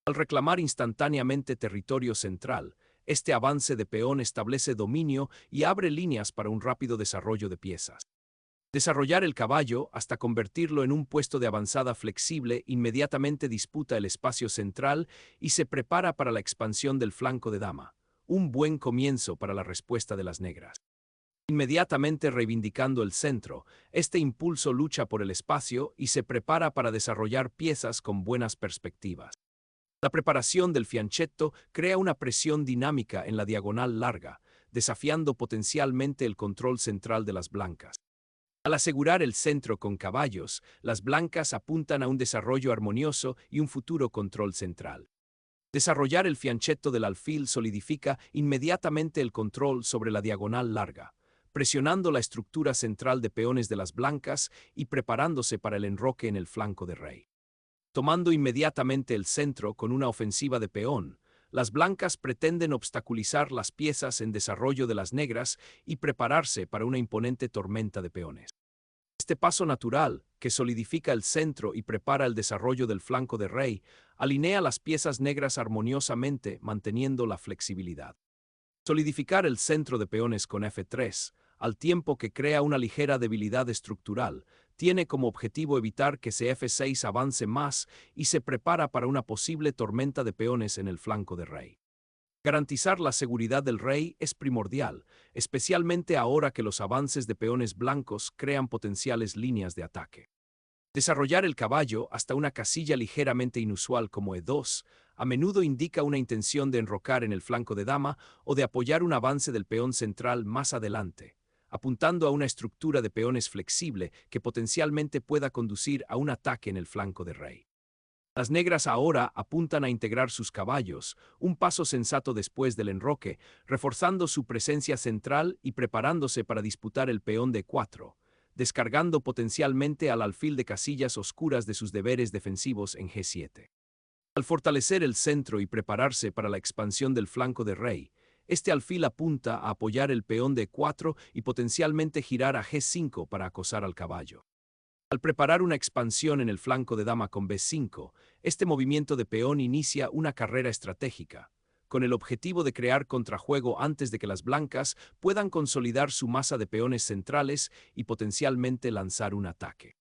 Al reclamar instantáneamente territorio central, este avance de peón establece dominio y abre líneas para un rápido desarrollo de piezas. Desarrollar el caballo hasta convertirlo en un puesto de avanzada flexible inmediatamente disputa el espacio central y se prepara para la expansión del flanco de dama. Un buen comienzo para la respuesta de las negras. Inmediatamente reivindicando el centro, este impulso lucha por el espacio y se prepara para desarrollar piezas con buenas perspectivas. La preparación del fianchetto crea una presión dinámica en la diagonal larga, desafiando potencialmente el control central de las blancas. Al asegurar el centro con caballos, las blancas apuntan a un desarrollo armonioso y un futuro control central. Desarrollar el fianchetto del alfil solidifica inmediatamente el control sobre la diagonal larga, presionando la estructura central de peones de las blancas y preparándose para el enroque en el flanco de rey. Tomando inmediatamente el centro con una ofensiva de peón, las blancas pretenden obstaculizar las piezas en desarrollo de las negras y prepararse para una imponente tormenta de peones. Este paso natural, que solidifica el centro y prepara el desarrollo del flanco de rey, alinea las piezas negras armoniosamente, manteniendo la flexibilidad. Solidificar el centro de peones con F3, al tiempo que crea una ligera debilidad estructural, tiene como objetivo evitar que ese F6 avance más y se prepara para una posible tormenta de peones en el flanco de rey. Garantizar la seguridad del rey es primordial, especialmente ahora que los avances de peones blancos crean potenciales líneas de ataque. Desarrollar el caballo hasta una casilla ligeramente inusual como E2 a menudo indica una intención de enrocar en el flanco de dama o de apoyar un avance del peón central más adelante, apuntando a una estructura de peones flexible que potencialmente pueda conducir a un ataque en el flanco de rey. Las negras ahora apuntan a integrar sus caballos, un paso sensato después del enroque, reforzando su presencia central y preparándose para disputar el peón de 4, descargando potencialmente al alfil de casillas oscuras de sus deberes defensivos en G7. Al fortalecer el centro y prepararse para la expansión del flanco de rey, este alfil apunta a apoyar el peón de 4 y potencialmente girar a G5 para acosar al caballo. Al preparar una expansión en el flanco de dama con B5, este movimiento de peón inicia una carrera estratégica, con el objetivo de crear contrajuego antes de que las blancas puedan consolidar su masa de peones centrales y potencialmente lanzar un ataque.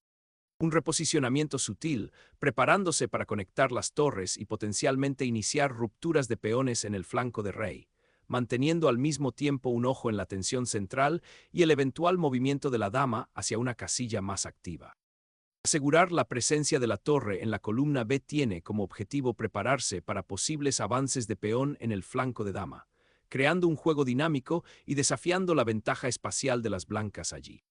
Un reposicionamiento sutil, preparándose para conectar las torres y potencialmente iniciar rupturas de peones en el flanco de rey, manteniendo al mismo tiempo un ojo en la tensión central y el eventual movimiento de la dama hacia una casilla más activa. Asegurar la presencia de la torre en la columna B tiene como objetivo prepararse para posibles avances de peón en el flanco de dama, creando un juego dinámico y desafiando la ventaja espacial de las blancas allí.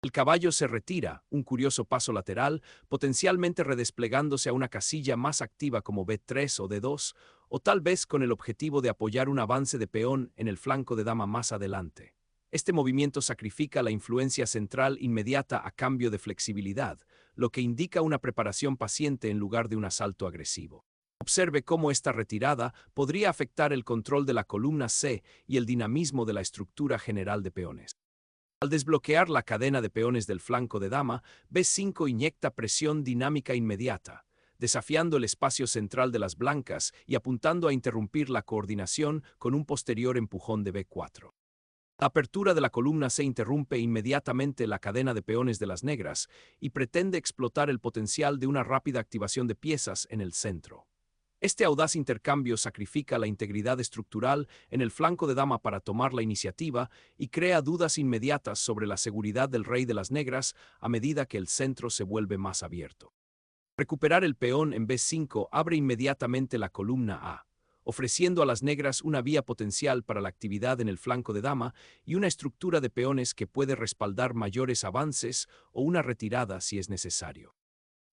El caballo se retira, un curioso paso lateral, potencialmente redesplegándose a una casilla más activa como B3 o D2, o tal vez con el objetivo de apoyar un avance de peón en el flanco de dama más adelante. Este movimiento sacrifica la influencia central inmediata a cambio de flexibilidad, lo que indica una preparación paciente en lugar de un asalto agresivo. Observe cómo esta retirada podría afectar el control de la columna C y el dinamismo de la estructura general de peones. Al desbloquear la cadena de peones del flanco de dama, B5 inyecta presión dinámica inmediata, desafiando el espacio central de las blancas y apuntando a interrumpir la coordinación con un posterior empujón de B4. La apertura de la columna C interrumpe inmediatamente la cadena de peones de las negras y pretende explotar el potencial de una rápida activación de piezas en el centro. Este audaz intercambio sacrifica la integridad estructural en el flanco de dama para tomar la iniciativa y crea dudas inmediatas sobre la seguridad del rey de las negras a medida que el centro se vuelve más abierto. Recuperar el peón en B5 abre inmediatamente la columna A, ofreciendo a las negras una vía potencial para la actividad en el flanco de dama y una estructura de peones que puede respaldar mayores avances o una retirada si es necesario.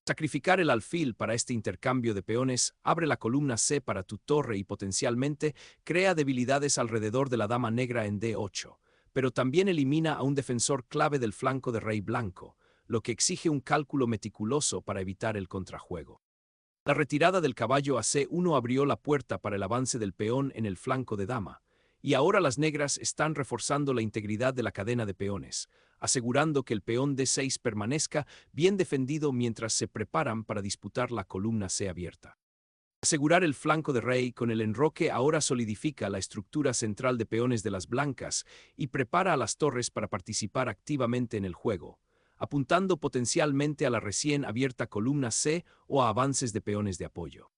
Sacrificar el alfil para este intercambio de peones abre la columna C para tu torre y potencialmente crea debilidades alrededor de la dama negra en D8, pero también elimina a un defensor clave del flanco de rey blanco, lo que exige un cálculo meticuloso para evitar el contrajuego. La retirada del caballo a C1 abrió la puerta para el avance del peón en el flanco de dama, y ahora las negras están reforzando la integridad de la cadena de peones, asegurando que el peón D6 permanezca bien defendido mientras se preparan para disputar la columna C abierta. Asegurar el flanco de rey con el enroque ahora solidifica la estructura central de peones de las blancas y prepara a las torres para participar activamente en el juego, apuntando potencialmente a la recién abierta columna C o a avances de peones de apoyo.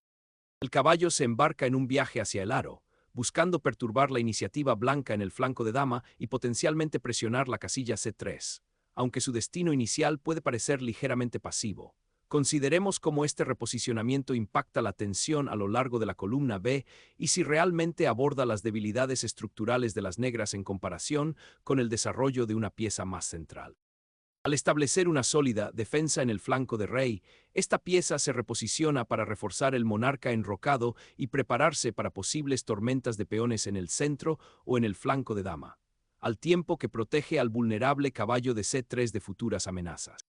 El caballo se embarca en un viaje hacia el aro, buscando perturbar la iniciativa blanca en el flanco de dama y potencialmente presionar la casilla C3, aunque su destino inicial puede parecer ligeramente pasivo. Consideremos cómo este reposicionamiento impacta la tensión a lo largo de la columna B y si realmente aborda las debilidades estructurales de las negras en comparación con el desarrollo de una pieza más central. Al establecer una sólida defensa en el flanco de rey, esta pieza se reposiciona para reforzar el monarca enrocado y prepararse para posibles tormentas de peones en el centro o en el flanco de dama, al tiempo que protege al vulnerable caballo de C3 de futuras amenazas.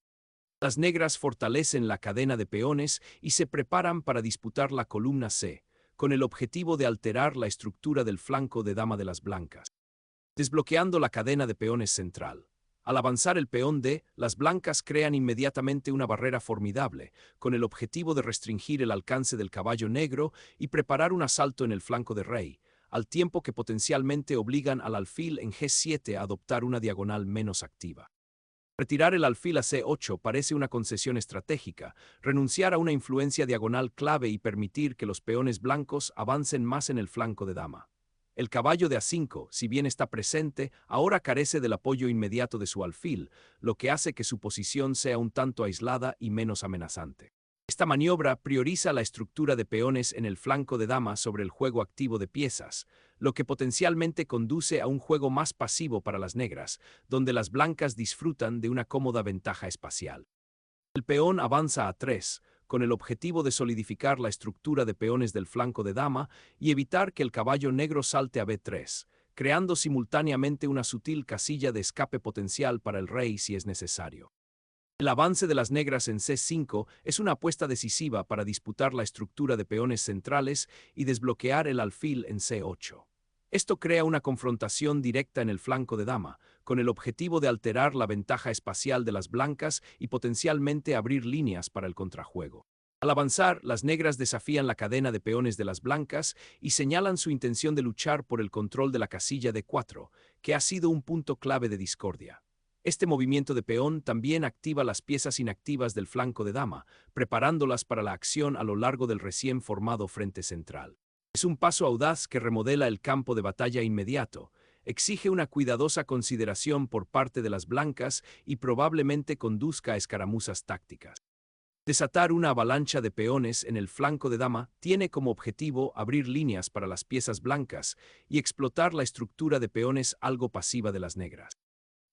Las negras fortalecen la cadena de peones y se preparan para disputar la columna C, con el objetivo de alterar la estructura del flanco de dama de las blancas, desbloqueando la cadena de peones central. Al avanzar el peón D, las blancas crean inmediatamente una barrera formidable, con el objetivo de restringir el alcance del caballo negro y preparar un asalto en el flanco de rey, al tiempo que potencialmente obligan al alfil en G7 a adoptar una diagonal menos activa. Retirar el alfil a C8 parece una concesión estratégica, renunciar a una influencia diagonal clave y permitir que los peones blancos avancen más en el flanco de dama. El caballo de A5, si bien está presente, ahora carece del apoyo inmediato de su alfil, lo que hace que su posición sea un tanto aislada y menos amenazante. Esta maniobra prioriza la estructura de peones en el flanco de dama sobre el juego activo de piezas, lo que potencialmente conduce a un juego más pasivo para las negras, donde las blancas disfrutan de una cómoda ventaja espacial. El peón avanza a 3, con el objetivo de solidificar la estructura de peones del flanco de dama y evitar que el caballo negro salte a B3, creando simultáneamente una sutil casilla de escape potencial para el rey si es necesario. El avance de las negras en C5 es una apuesta decisiva para disputar la estructura de peones centrales y desbloquear el alfil en C8. Esto crea una confrontación directa en el flanco de dama, con el objetivo de alterar la ventaja espacial de las blancas y potencialmente abrir líneas para el contrajuego. Al avanzar, las negras desafían la cadena de peones de las blancas y señalan su intención de luchar por el control de la casilla D4, que ha sido un punto clave de discordia. Este movimiento de peón también activa las piezas inactivas del flanco de dama, preparándolas para la acción a lo largo del recién formado frente central. Es un paso audaz que remodela el campo de batalla inmediato, exige una cuidadosa consideración por parte de las blancas y probablemente conduzca a escaramuzas tácticas. Desatar una avalancha de peones en el flanco de dama tiene como objetivo abrir líneas para las piezas blancas y explotar la estructura de peones algo pasiva de las negras.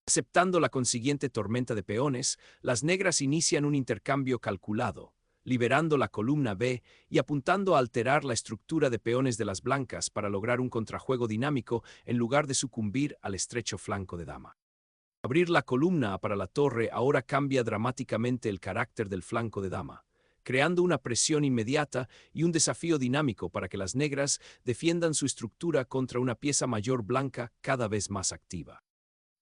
Aceptando la consiguiente tormenta de peones, las negras inician un intercambio calculado, liberando la columna B y apuntando a alterar la estructura de peones de las blancas para lograr un contrajuego dinámico en lugar de sucumbir al estrecho flanco de dama. Abrir la columna A para la torre ahora cambia dramáticamente el carácter del flanco de dama, creando una presión inmediata y un desafío dinámico para que las negras defiendan su estructura contra una pieza mayor blanca cada vez más activa.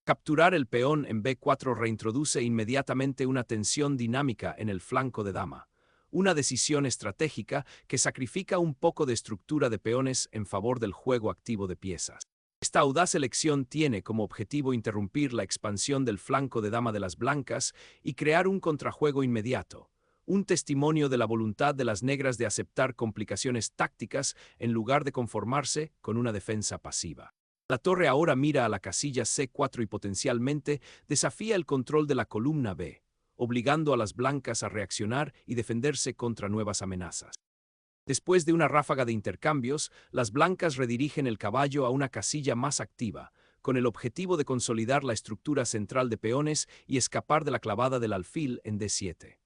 Capturar el peón en B4 reintroduce inmediatamente una tensión dinámica en el flanco de dama, una decisión estratégica que sacrifica un poco de estructura de peones en favor del juego activo de piezas. Esta audaz elección tiene como objetivo interrumpir la expansión del flanco de dama de las blancas y crear un contrajuego inmediato, un testimonio de la voluntad de las negras de aceptar complicaciones tácticas en lugar de conformarse con una defensa pasiva. La torre ahora mira a la casilla C4 y potencialmente desafía el control de la columna B, obligando a las blancas a reaccionar y defenderse contra nuevas amenazas. Después de una ráfaga de intercambios, las blancas redirigen el caballo a una casilla más activa, con el objetivo de consolidar la estructura central de peones y escapar de la clavada del alfil en D7.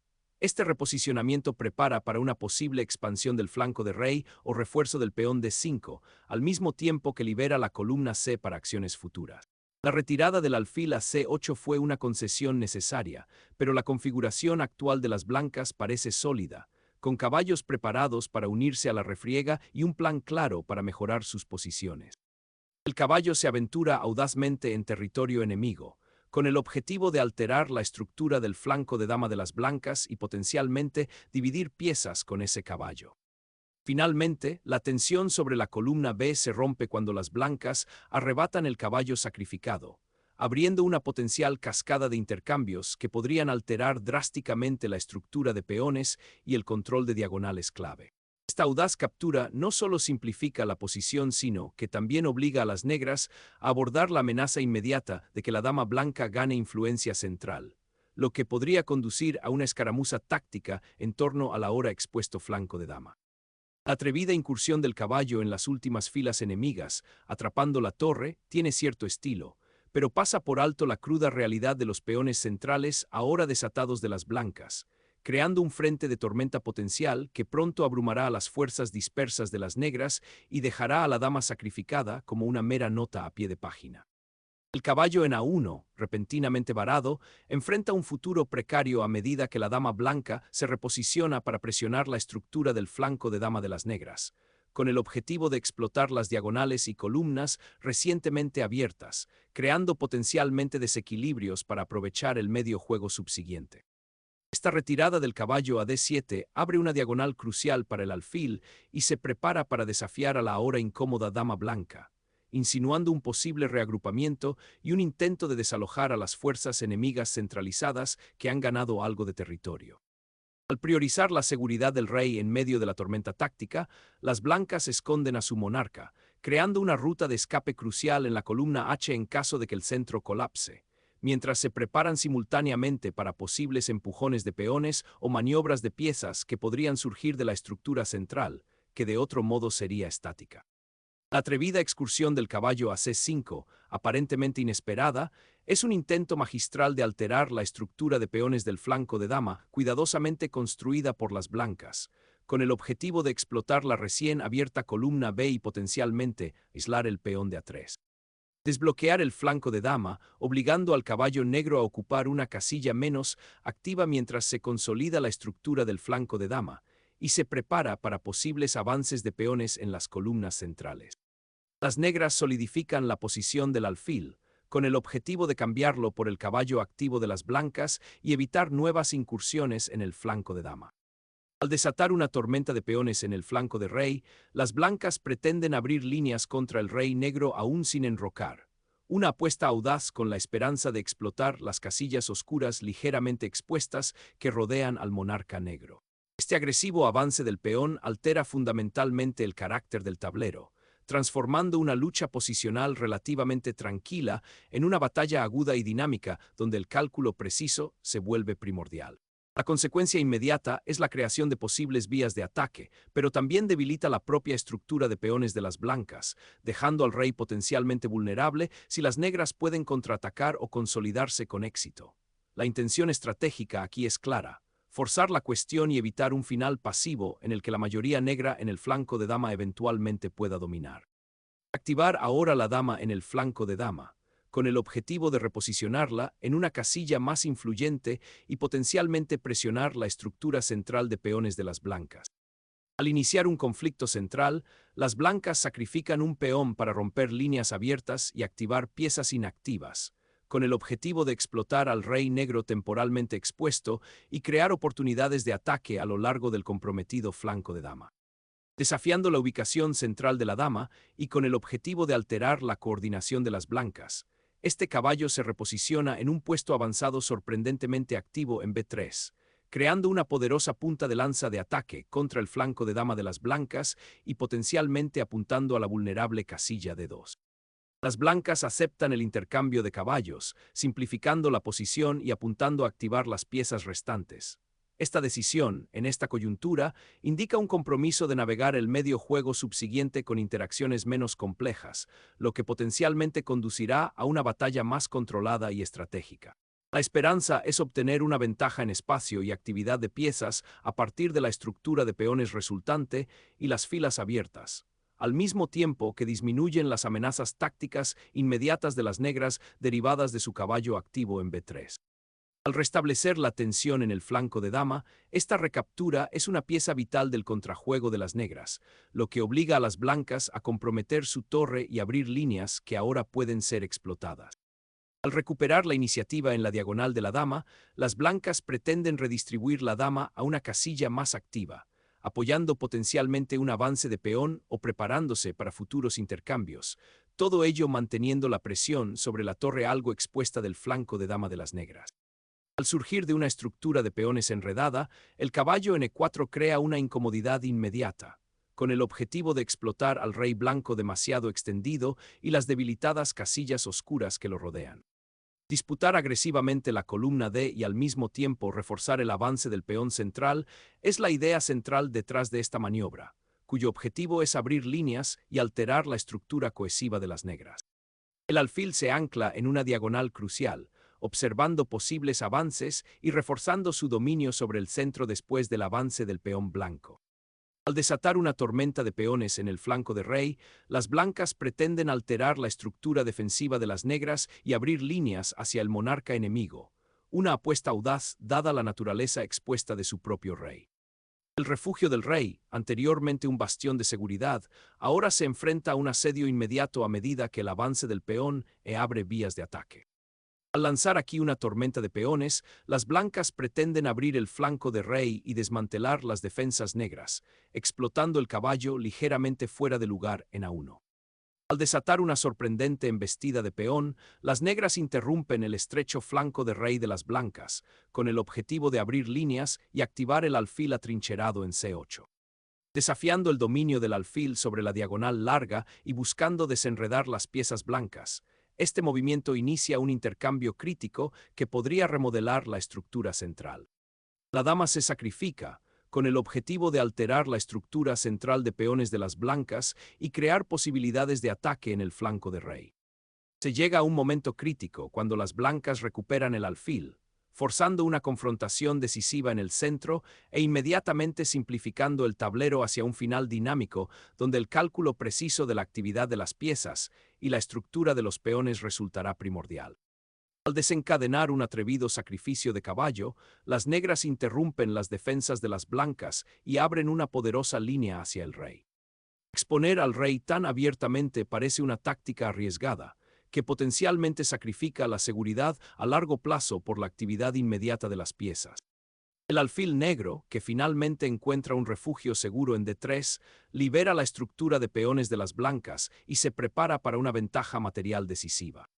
Este reposicionamiento prepara para una posible expansión del flanco de rey o refuerzo del peón D5, al mismo tiempo que libera la columna C para acciones futuras. La retirada del alfil a C8 fue una concesión necesaria, pero la configuración actual de las blancas parece sólida, con caballos preparados para unirse a la refriega y un plan claro para mejorar sus posiciones. El caballo se aventura audazmente en territorio enemigo, con el objetivo de alterar la estructura del flanco de dama de las blancas y potencialmente dividir piezas con ese caballo. Finalmente, la tensión sobre la columna B se rompe cuando las blancas arrebatan el caballo sacrificado, abriendo una potencial cascada de intercambios que podrían alterar drásticamente la estructura de peones y el control de diagonales clave. Esta audaz captura no solo simplifica la posición, sino que también obliga a las negras a abordar la amenaza inmediata de que la dama blanca gane influencia central, lo que podría conducir a una escaramuza táctica en torno al ahora expuesto flanco de dama. La atrevida incursión del caballo en las últimas filas enemigas, atrapando la torre, tiene cierto estilo, pero pasa por alto la cruda realidad de los peones centrales ahora desatados de las blancas, creando un frente de tormenta potencial que pronto abrumará a las fuerzas dispersas de las negras y dejará a la dama sacrificada como una mera nota a pie de página. El caballo en A1, repentinamente varado, enfrenta un futuro precario a medida que la dama blanca se reposiciona para presionar la estructura del flanco de dama de las negras, con el objetivo de explotar las diagonales y columnas recientemente abiertas, creando potencialmente desequilibrios para aprovechar el medio juego subsiguiente. Esta retirada del caballo a D7 abre una diagonal crucial para el alfil y se prepara para desafiar a la ahora incómoda dama blanca, insinuando un posible reagrupamiento y un intento de desalojar a las fuerzas enemigas centralizadas que han ganado algo de territorio. Al priorizar la seguridad del rey en medio de la tormenta táctica, las blancas esconden a su monarca, creando una ruta de escape crucial en la columna H en caso de que el centro colapse, mientras se preparan simultáneamente para posibles empujones de peones o maniobras de piezas que podrían surgir de la estructura central, que de otro modo sería estática. La atrevida excursión del caballo a C5, aparentemente inesperada, es un intento magistral de alterar la estructura de peones del flanco de dama, cuidadosamente construida por las blancas, con el objetivo de explotar la recién abierta columna B y potencialmente aislar el peón de A3. Desbloquear el flanco de dama, obligando al caballo negro a ocupar una casilla menos activa mientras se consolida la estructura del flanco de dama, y se prepara para posibles avances de peones en las columnas centrales. Las negras solidifican la posición del alfil, con el objetivo de cambiarlo por el caballo activo de las blancas y evitar nuevas incursiones en el flanco de dama. Al desatar una tormenta de peones en el flanco de rey, las blancas pretenden abrir líneas contra el rey negro aún sin enrocar. Una apuesta audaz con la esperanza de explotar las casillas oscuras ligeramente expuestas que rodean al monarca negro. Este agresivo avance del peón altera fundamentalmente el carácter del tablero, transformando una lucha posicional relativamente tranquila en una batalla aguda y dinámica donde el cálculo preciso se vuelve primordial. La consecuencia inmediata es la creación de posibles vías de ataque, pero también debilita la propia estructura de peones de las blancas, dejando al rey potencialmente vulnerable si las negras pueden contraatacar o consolidarse con éxito. La intención estratégica aquí es clara: forzar la cuestión y evitar un final pasivo en el que la mayoría negra en el flanco de dama eventualmente pueda dominar. Activar ahora la dama en el flanco de dama, con el objetivo de reposicionarla en una casilla más influyente y potencialmente presionar la estructura central de peones de las blancas. Al iniciar un conflicto central, las blancas sacrifican un peón para romper líneas abiertas y activar piezas inactivas, con el objetivo de explotar al rey negro temporalmente expuesto y crear oportunidades de ataque a lo largo del comprometido flanco de dama. Desafiando la ubicación central de la dama y con el objetivo de alterar la coordinación de las blancas, este caballo se reposiciona en un puesto avanzado sorprendentemente activo en B3, creando una poderosa punta de lanza de ataque contra el flanco de dama de las blancas y potencialmente apuntando a la vulnerable casilla D2. Las blancas aceptan el intercambio de caballos, simplificando la posición y apuntando a activar las piezas restantes. Esta decisión, en esta coyuntura, indica un compromiso de navegar el medio juego subsiguiente con interacciones menos complejas, lo que potencialmente conducirá a una batalla más controlada y estratégica. La esperanza es obtener una ventaja en espacio y actividad de piezas a partir de la estructura de peones resultante y las filas abiertas, al mismo tiempo que disminuyen las amenazas tácticas inmediatas de las negras derivadas de su caballo activo en B3. Al restablecer la tensión en el flanco de dama, esta recaptura es una pieza vital del contrajuego de las negras, lo que obliga a las blancas a comprometer su torre y abrir líneas que ahora pueden ser explotadas. Al recuperar la iniciativa en la diagonal de la dama, las blancas pretenden redistribuir la dama a una casilla más activa, apoyando potencialmente un avance de peón o preparándose para futuros intercambios, todo ello manteniendo la presión sobre la torre algo expuesta del flanco de dama de las negras. Al surgir de una estructura de peones enredada, el caballo en E4 crea una incomodidad inmediata, con el objetivo de explotar al rey blanco demasiado extendido y las debilitadas casillas oscuras que lo rodean. Disputar agresivamente la columna D y al mismo tiempo reforzar el avance del peón central es la idea central detrás de esta maniobra, cuyo objetivo es abrir líneas y alterar la estructura cohesiva de las negras. El alfil se ancla en una diagonal crucial, observando posibles avances y reforzando su dominio sobre el centro después del avance del peón blanco. Al desatar una tormenta de peones en el flanco de rey, las blancas pretenden alterar la estructura defensiva de las negras y abrir líneas hacia el monarca enemigo, una apuesta audaz dada la naturaleza expuesta de su propio rey. El refugio del rey, anteriormente un bastión de seguridad, ahora se enfrenta a un asedio inmediato a medida que el avance del peón abre vías de ataque. Al lanzar aquí una tormenta de peones, las blancas pretenden abrir el flanco de rey y desmantelar las defensas negras, explotando el caballo ligeramente fuera de lugar en A1. Al desatar una sorprendente embestida de peón, las negras interrumpen el estrecho flanco de rey de las blancas, con el objetivo de abrir líneas y activar el alfil atrincherado en C8. Desafiando el dominio del alfil sobre la diagonal larga y buscando desenredar las piezas blancas, este movimiento inicia un intercambio crítico que podría remodelar la estructura central. La dama se sacrifica, con el objetivo de alterar la estructura central de peones de las blancas y crear posibilidades de ataque en el flanco de rey. Se llega a un momento crítico cuando las blancas recuperan el alfil, forzando una confrontación decisiva en el centro e inmediatamente simplificando el tablero hacia un final dinámico donde el cálculo preciso de la actividad de las piezas y la estructura de los peones resultará primordial. Al desencadenar un atrevido sacrificio de caballo, las negras interrumpen las defensas de las blancas y abren una poderosa línea hacia el rey. Exponer al rey tan abiertamente parece una táctica arriesgada, que potencialmente sacrifica la seguridad a largo plazo por la actividad inmediata de las piezas. El alfil negro, que finalmente encuentra un refugio seguro en D3, libera la estructura de peones de las blancas y se prepara para una ventaja material decisiva.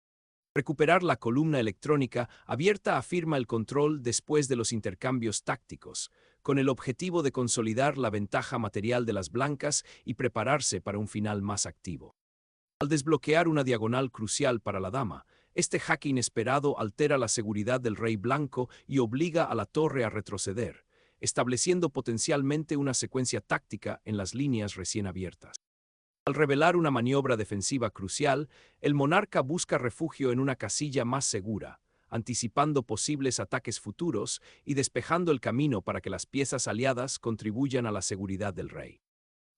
Recuperar la columna electrónica abierta afirma el control después de los intercambios tácticos, con el objetivo de consolidar la ventaja material de las blancas y prepararse para un final más activo. Al desbloquear una diagonal crucial para la dama, este jaque inesperado altera la seguridad del rey blanco y obliga a la torre a retroceder, estableciendo potencialmente una secuencia táctica en las líneas recién abiertas. Al revelar una maniobra defensiva crucial, el monarca busca refugio en una casilla más segura, anticipando posibles ataques futuros y despejando el camino para que las piezas aliadas contribuyan a la seguridad del rey.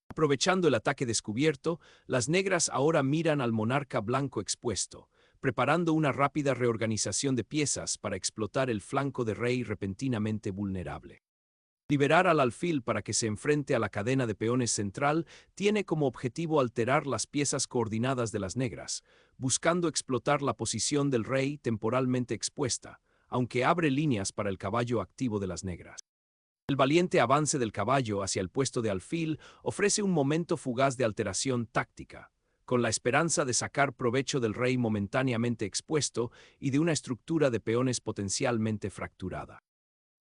Aprovechando el ataque descubierto, las negras ahora miran al monarca blanco expuesto, preparando una rápida reorganización de piezas para explotar el flanco de rey repentinamente vulnerable. Liberar al alfil para que se enfrente a la cadena de peones central tiene como objetivo alterar las piezas coordinadas de las negras, buscando explotar la posición del rey temporalmente expuesta, aunque abre líneas para el caballo activo de las negras. El valiente avance del caballo hacia el puesto de alfil ofrece un momento fugaz de alteración táctica, con la esperanza de sacar provecho del rey momentáneamente expuesto y de una estructura de peones potencialmente fracturada.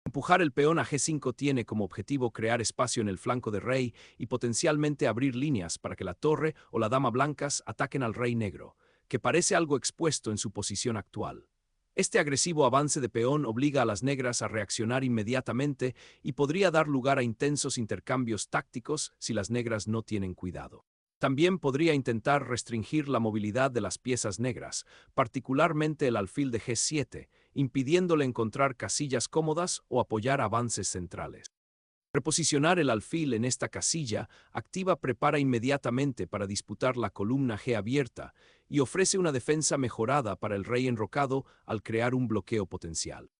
Empujar el peón a G5 tiene como objetivo crear espacio en el flanco de rey y potencialmente abrir líneas para que la torre o la dama blancas ataquen al rey negro, que parece algo expuesto en su posición actual. Este agresivo avance de peón obliga a las negras a reaccionar inmediatamente y podría dar lugar a intensos intercambios tácticos si las negras no tienen cuidado. También podría intentar restringir la movilidad de las piezas negras, particularmente el alfil de G7, impidiéndole encontrar casillas cómodas o apoyar avances centrales. Reposicionar el alfil en esta casilla activa prepara inmediatamente para disputar la columna G abierta y ofrece una defensa mejorada para el rey enrocado al crear un bloqueo potencial.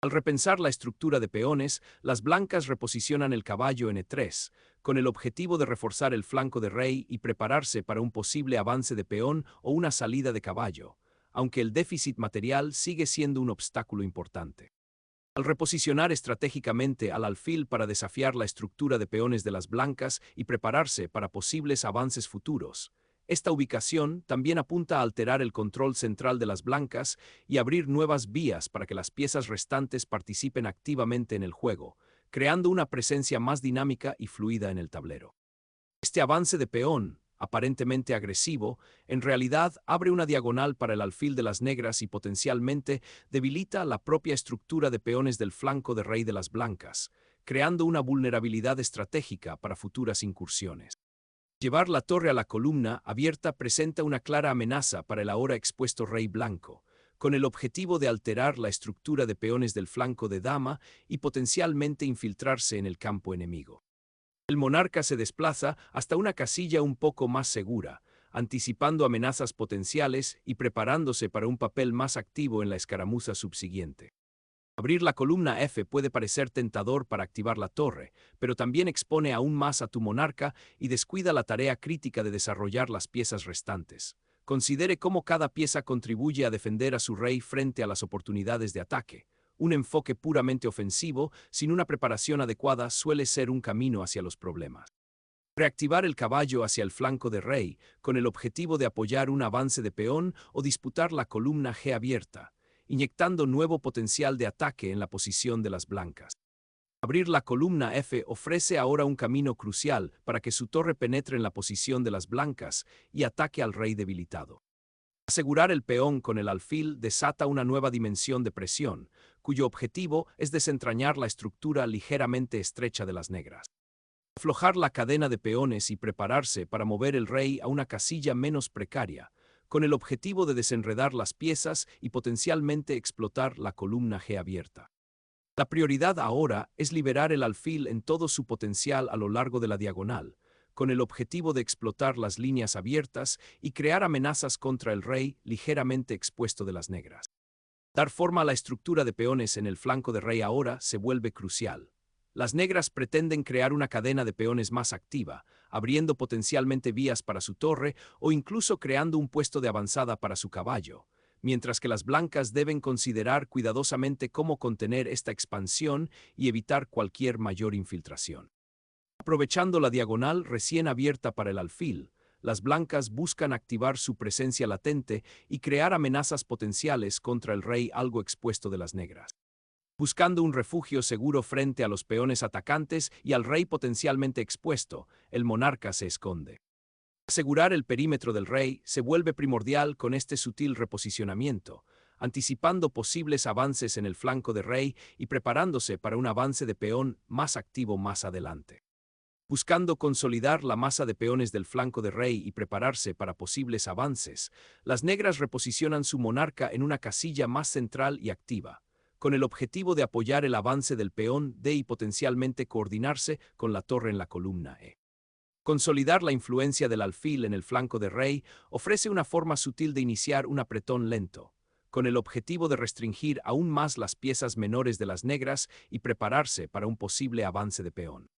Al repensar la estructura de peones, las blancas reposicionan el caballo en E3, con el objetivo de reforzar el flanco de rey y prepararse para un posible avance de peón o una salida de caballo, aunque el déficit material sigue siendo un obstáculo importante. Al reposicionar estratégicamente al alfil para desafiar la estructura de peones de las blancas y prepararse para posibles avances futuros, esta ubicación también apunta a alterar el control central de las blancas y abrir nuevas vías para que las piezas restantes participen activamente en el juego, creando una presencia más dinámica y fluida en el tablero. Este avance de peón, aparentemente agresivo, en realidad abre una diagonal para el alfil de las negras y potencialmente debilita la propia estructura de peones del flanco de rey de las blancas, creando una vulnerabilidad estratégica para futuras incursiones. Llevar la torre a la columna abierta presenta una clara amenaza para el ahora expuesto rey blanco, con el objetivo de alterar la estructura de peones del flanco de dama y potencialmente infiltrarse en el campo enemigo. El monarca se desplaza hasta una casilla un poco más segura, anticipando amenazas potenciales y preparándose para un papel más activo en la escaramuza subsiguiente. Abrir la columna F puede parecer tentador para activar la torre, pero también expone aún más a tu monarca y descuida la tarea crítica de desarrollar las piezas restantes. Considere cómo cada pieza contribuye a defender a su rey frente a las oportunidades de ataque. Un enfoque puramente ofensivo, sin una preparación adecuada, suele ser un camino hacia los problemas. Reactivar el caballo hacia el flanco de rey, con el objetivo de apoyar un avance de peón o disputar la columna G abierta, inyectando nuevo potencial de ataque en la posición de las blancas. Abrir la columna F ofrece ahora un camino crucial para que su torre penetre en la posición de las blancas y ataque al rey debilitado. Asegurar el peón con el alfil desata una nueva dimensión de presión, cuyo objetivo es desentrañar la estructura ligeramente estrecha de las negras. Aflojar la cadena de peones y prepararse para mover el rey a una casilla menos precaria, con el objetivo de desenredar las piezas y potencialmente explotar la columna G abierta. La prioridad ahora es liberar el alfil en todo su potencial a lo largo de la diagonal, con el objetivo de explotar las líneas abiertas y crear amenazas contra el rey ligeramente expuesto de las negras. Dar forma a la estructura de peones en el flanco de rey ahora se vuelve crucial. Las negras pretenden crear una cadena de peones más activa, abriendo potencialmente vías para su torre o incluso creando un puesto de avanzada para su caballo, mientras que las blancas deben considerar cuidadosamente cómo contener esta expansión y evitar cualquier mayor infiltración. Aprovechando la diagonal recién abierta para el alfil, las blancas buscan activar su presencia latente y crear amenazas potenciales contra el rey algo expuesto de las negras. Buscando un refugio seguro frente a los peones atacantes y al rey potencialmente expuesto, el monarca se esconde. Asegurar el perímetro del rey se vuelve primordial con este sutil reposicionamiento, anticipando posibles avances en el flanco de rey y preparándose para un avance de peón más activo más adelante. Buscando consolidar la masa de peones del flanco de rey y prepararse para posibles avances, las negras reposicionan su monarca en una casilla más central y activa, con el objetivo de apoyar el avance del peón D y potencialmente coordinarse con la torre en la columna E. Consolidar la influencia del alfil en el flanco de rey ofrece una forma sutil de iniciar un apretón lento, con el objetivo de restringir aún más las piezas menores de las negras y prepararse para un posible avance de peón.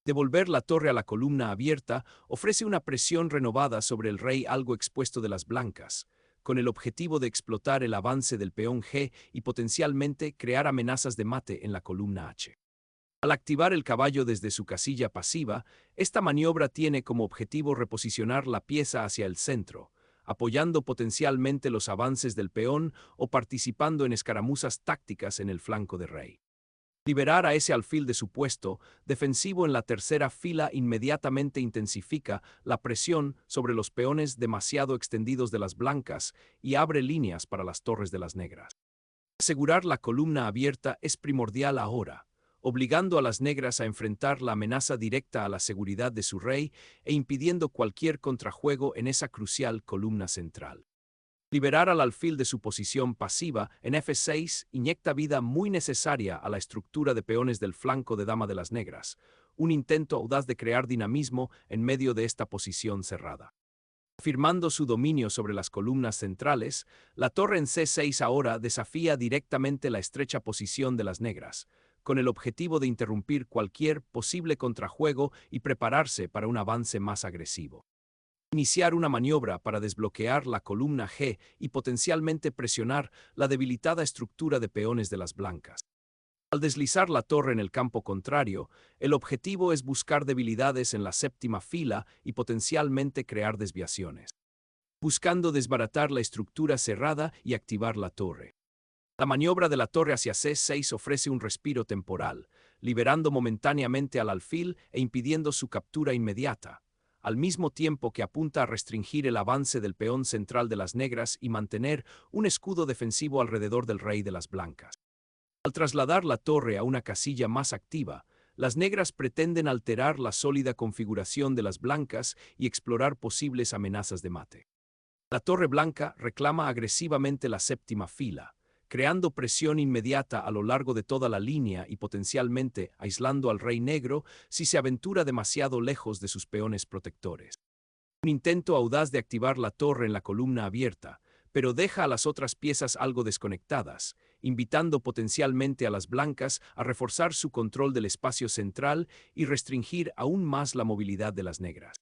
Devolver la torre a la columna abierta ofrece una presión renovada sobre el rey algo expuesto de las blancas, con el objetivo de explotar el avance del peón G y potencialmente crear amenazas de mate en la columna H. Al activar el caballo desde su casilla pasiva, esta maniobra tiene como objetivo reposicionar la pieza hacia el centro, apoyando potencialmente los avances del peón o participando en escaramuzas tácticas en el flanco de rey. Liberar a ese alfil de su puesto defensivo en la tercera fila inmediatamente intensifica la presión sobre los peones demasiado extendidos de las blancas y abre líneas para las torres de las negras. Asegurar la columna abierta es primordial ahora, obligando a las negras a enfrentar la amenaza directa a la seguridad de su rey e impidiendo cualquier contrajuego en esa crucial columna central. Liberar al alfil de su posición pasiva en F6 inyecta vida muy necesaria a la estructura de peones del flanco de dama de las negras, un intento audaz de crear dinamismo en medio de esta posición cerrada. Afirmando su dominio sobre las columnas centrales, la torre en C6 ahora desafía directamente la estrecha posición de las negras, con el objetivo de interrumpir cualquier posible contrajuego y prepararse para un avance más agresivo. Iniciar una maniobra para desbloquear la columna G y potencialmente presionar la debilitada estructura de peones de las blancas. Al deslizar la torre en el campo contrario, el objetivo es buscar debilidades en la séptima fila y potencialmente crear desviaciones, buscando desbaratar la estructura cerrada y activar la torre. La maniobra de la torre hacia C6 ofrece un respiro temporal, liberando momentáneamente al alfil e impidiendo su captura inmediata, al mismo tiempo que apunta a restringir el avance del peón central de las negras y mantener un escudo defensivo alrededor del rey de las blancas. Al trasladar la torre a una casilla más activa, las negras pretenden alterar la sólida configuración de las blancas y explorar posibles amenazas de mate. La torre blanca reclama agresivamente la séptima fila, creando presión inmediata a lo largo de toda la línea y potencialmente aislando al rey negro si se aventura demasiado lejos de sus peones protectores. Un intento audaz de activar la torre en la columna abierta, pero deja a las otras piezas algo desconectadas, invitando potencialmente a las blancas a reforzar su control del espacio central y restringir aún más la movilidad de las negras.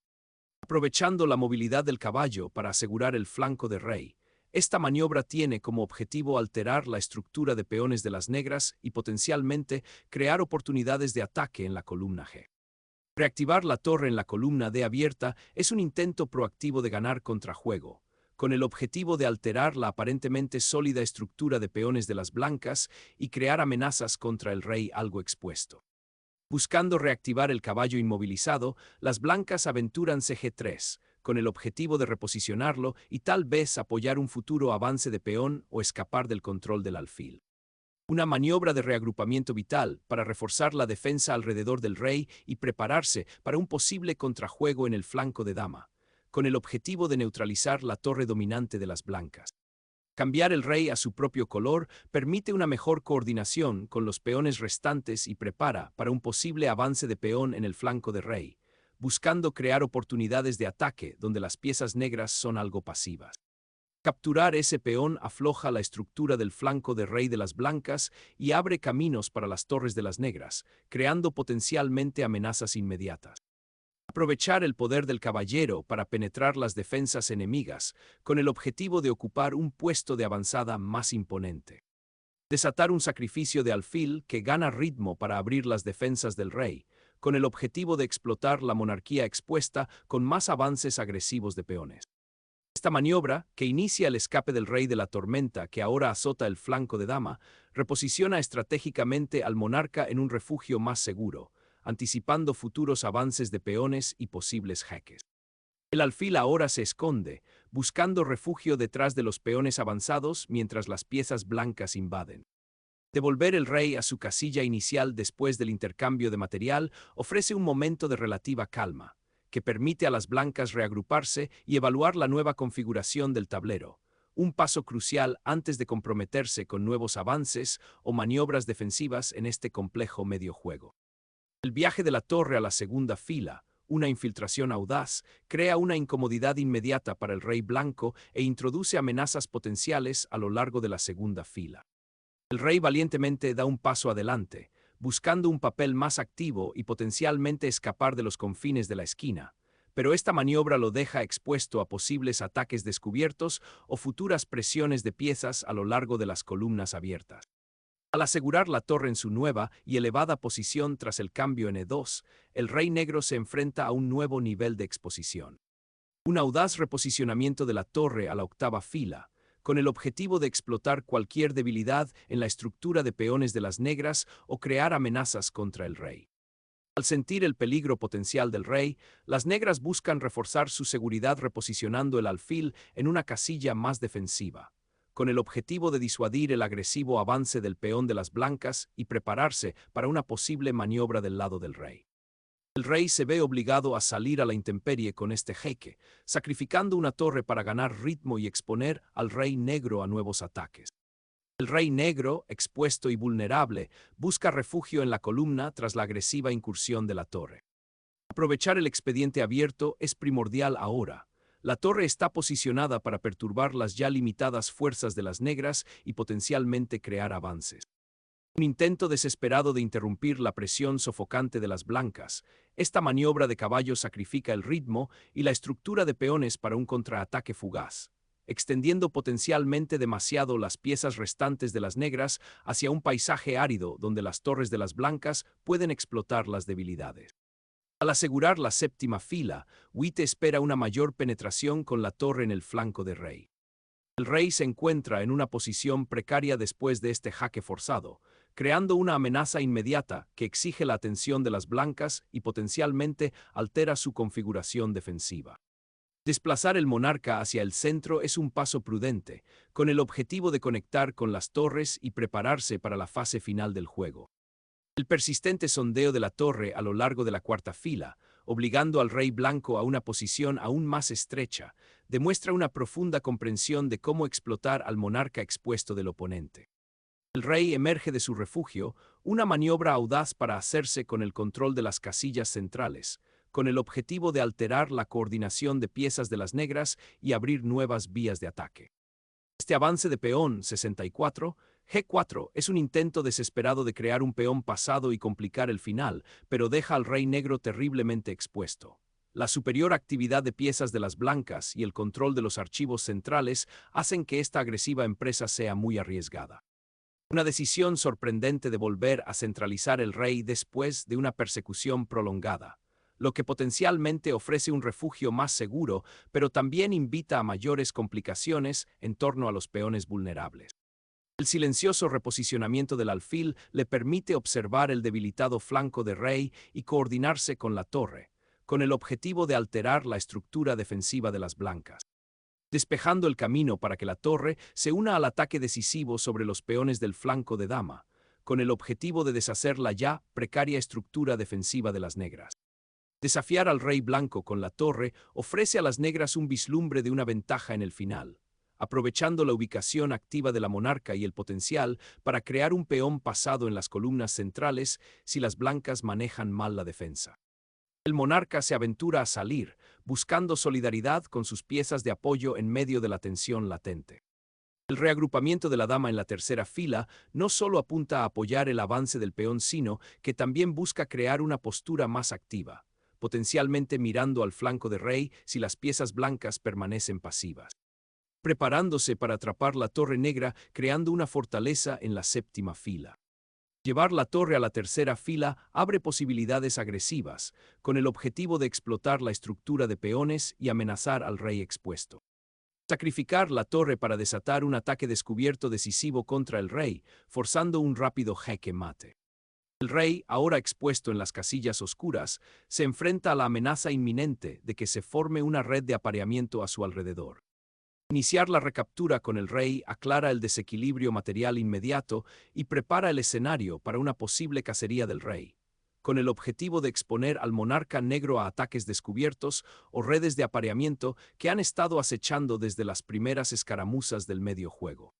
Aprovechando la movilidad del caballo para asegurar el flanco de rey, esta maniobra tiene como objetivo alterar la estructura de peones de las negras y potencialmente crear oportunidades de ataque en la columna G. Reactivar la torre en la columna D abierta es un intento proactivo de ganar contrajuego, con el objetivo de alterar la aparentemente sólida estructura de peones de las blancas y crear amenazas contra el rey algo expuesto. Buscando reactivar el caballo inmovilizado, las blancas aventuran CG3, con el objetivo de reposicionarlo y tal vez apoyar un futuro avance de peón o escapar del control del alfil. Una maniobra de reagrupamiento vital para reforzar la defensa alrededor del rey y prepararse para un posible contrajuego en el flanco de dama, con el objetivo de neutralizar la torre dominante de las blancas. Cambiar el rey a su propio color permite una mejor coordinación con los peones restantes y prepara para un posible avance de peón en el flanco de rey, buscando crear oportunidades de ataque donde las piezas negras son algo pasivas. Capturar ese peón afloja la estructura del flanco de rey de las blancas y abre caminos para las torres de las negras, creando potencialmente amenazas inmediatas. Aprovechar el poder del caballero para penetrar las defensas enemigas, con el objetivo de ocupar un puesto de avanzada más imponente. Desatar un sacrificio de alfil que gana ritmo para abrir las defensas del rey, con el objetivo de explotar la monarquía expuesta con más avances agresivos de peones. Esta maniobra, que inicia el escape del rey de la tormenta que ahora azota el flanco de dama, reposiciona estratégicamente al monarca en un refugio más seguro, anticipando futuros avances de peones y posibles jaques. El alfil ahora se esconde, buscando refugio detrás de los peones avanzados mientras las piezas blancas invaden. Devolver el rey a su casilla inicial después del intercambio de material ofrece un momento de relativa calma, que permite a las blancas reagruparse y evaluar la nueva configuración del tablero, un paso crucial antes de comprometerse con nuevos avances o maniobras defensivas en este complejo mediojuego. El viaje de la torre a la segunda fila, una infiltración audaz, crea una incomodidad inmediata para el rey blanco e introduce amenazas potenciales a lo largo de la segunda fila. El rey valientemente da un paso adelante, buscando un papel más activo y potencialmente escapar de los confines de la esquina, pero esta maniobra lo deja expuesto a posibles ataques descubiertos o futuras presiones de piezas a lo largo de las columnas abiertas. Al asegurar la torre en su nueva y elevada posición tras el cambio en E2, el rey negro se enfrenta a un nuevo nivel de exposición. Un audaz reposicionamiento de la torre a la octava fila, con el objetivo de explotar cualquier debilidad en la estructura de peones de las negras o crear amenazas contra el rey. Al sentir el peligro potencial del rey, las negras buscan reforzar su seguridad reposicionando el alfil en una casilla más defensiva, con el objetivo de disuadir el agresivo avance del peón de las blancas y prepararse para una posible maniobra del lado del rey. El rey se ve obligado a salir a la intemperie con este jaque, sacrificando una torre para ganar ritmo y exponer al rey negro a nuevos ataques. El rey negro, expuesto y vulnerable, busca refugio en la columna tras la agresiva incursión de la torre. Aprovechar el expediente abierto es primordial ahora. La torre está posicionada para perturbar las ya limitadas fuerzas de las negras y potencialmente crear avances. Un intento desesperado de interrumpir la presión sofocante de las blancas, esta maniobra de caballo sacrifica el ritmo y la estructura de peones para un contraataque fugaz, extendiendo potencialmente demasiado las piezas restantes de las negras hacia un paisaje árido donde las torres de las blancas pueden explotar las debilidades. Al asegurar la séptima fila, Witte espera una mayor penetración con la torre en el flanco de rey. El rey se encuentra en una posición precaria después de este jaque forzado, creando una amenaza inmediata que exige la atención de las blancas y potencialmente altera su configuración defensiva. Desplazar el monarca hacia el centro es un paso prudente, con el objetivo de conectar con las torres y prepararse para la fase final del juego. El persistente sondeo de la torre a lo largo de la cuarta fila, obligando al rey blanco a una posición aún más estrecha, demuestra una profunda comprensión de cómo explotar al monarca expuesto del oponente. El rey emerge de su refugio, una maniobra audaz para hacerse con el control de las casillas centrales, con el objetivo de alterar la coordinación de piezas de las negras y abrir nuevas vías de ataque. Este avance de peón 64, G4 es un intento desesperado de crear un peón pasado y complicar el final, pero deja al rey negro terriblemente expuesto. La superior actividad de piezas de las blancas y el control de los archivos centrales hacen que esta agresiva empresa sea muy arriesgada. Una decisión sorprendente de volver a centralizar el rey después de una persecución prolongada, lo que potencialmente ofrece un refugio más seguro, pero también invita a mayores complicaciones en torno a los peones vulnerables. El silencioso reposicionamiento del alfil le permite observar el debilitado flanco de rey y coordinarse con la torre, con el objetivo de alterar la estructura defensiva de las blancas, despejando el camino para que la torre se una al ataque decisivo sobre los peones del flanco de dama, con el objetivo de deshacer la ya precaria estructura defensiva de las negras. Desafiar al rey blanco con la torre ofrece a las negras un vislumbre de una ventaja en el final, aprovechando la ubicación activa de la monarca y el potencial para crear un peón pasado en las columnas centrales si las blancas manejan mal la defensa. El monarca se aventura a salir, buscando solidaridad con sus piezas de apoyo en medio de la tensión latente. El reagrupamiento de la dama en la tercera fila no solo apunta a apoyar el avance del peón, sino que también busca crear una postura más activa, potencialmente mirando al flanco de rey si las piezas blancas permanecen pasivas, preparándose para atrapar la torre negra creando una fortaleza en la séptima fila. Llevar la torre a la tercera fila abre posibilidades agresivas, con el objetivo de explotar la estructura de peones y amenazar al rey expuesto. Sacrificar la torre para desatar un ataque descubierto decisivo contra el rey, forzando un rápido jaque mate. El rey, ahora expuesto en las casillas oscuras, se enfrenta a la amenaza inminente de que se forme una red de apareamiento a su alrededor. Iniciar la recaptura con el rey aclara el desequilibrio material inmediato y prepara el escenario para una posible cacería del rey, con el objetivo de exponer al monarca negro a ataques descubiertos o redes de apareamiento que han estado acechando desde las primeras escaramuzas del medio juego.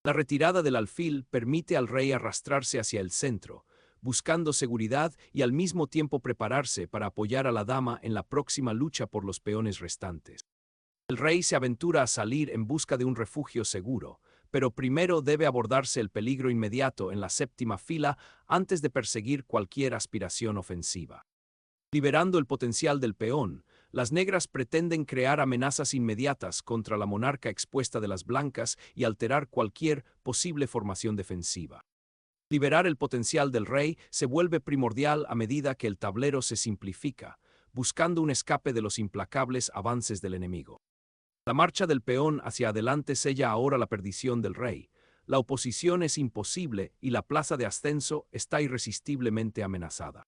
La retirada del alfil permite al rey arrastrarse hacia el centro, buscando seguridad y al mismo tiempo prepararse para apoyar a la dama en la próxima lucha por los peones restantes. El rey se aventura a salir en busca de un refugio seguro, pero primero debe abordarse el peligro inmediato en la séptima fila antes de perseguir cualquier aspiración ofensiva. Liberando el potencial del peón, las negras pretenden crear amenazas inmediatas contra la monarca expuesta de las blancas y alterar cualquier posible formación defensiva. Liberar el potencial del rey se vuelve primordial a medida que el tablero se simplifica, buscando un escape de los implacables avances del enemigo. La marcha del peón hacia adelante sella ahora la perdición del rey. La oposición es imposible y la plaza de ascenso está irresistiblemente amenazada.